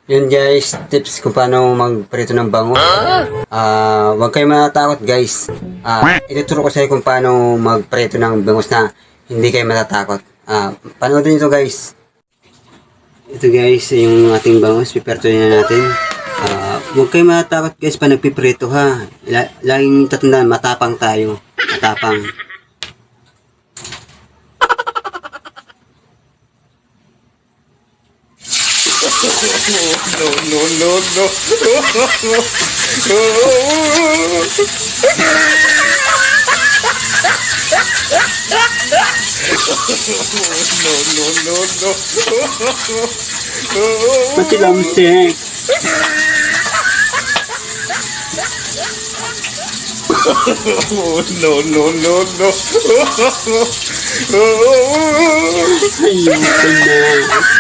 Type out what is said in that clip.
Yun guys, tips kung paano magprito ng bangus. Huwag kayo matatakot guys. Ituturo ko sa inyo kung paano magprito ng bangus na hindi kayo matatakot. Panoodin nyo guys. Ito guys, yung ating bangus, piperto na natin. Huwag kayo matatakot guys pa nagpiprito ha. Laging tatandaan, matapang tayo. Matapang. Matilamsik. Ayun ka na.